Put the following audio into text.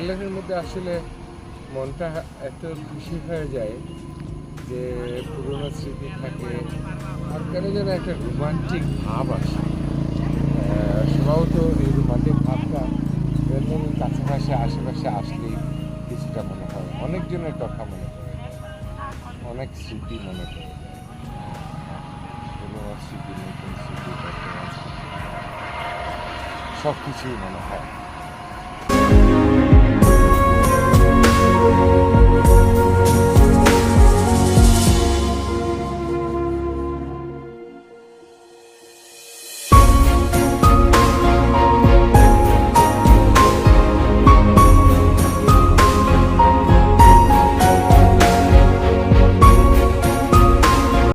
বাংলাদেশের মধ্যে আসলে মনটা এত খুশি হয়ে যায় যে পুরোনো স্মৃতি থাকে আর কেন যেন একটা রোমান্টিক ভাব আসে। স্বভাবত এই রোমান্টিক ভাবটা যেমন কাছাকাছি আশেপাশে আসলেই কিছুটা মনে হয়, অনেকজনের কথা মনে হয়, অনেক স্মৃতি মনে পড়ে যায়। পুরোনো স্মৃতি, নতুন স্মৃতি, বর্তমান স্মৃতি, সব কিছুই মনে হয়।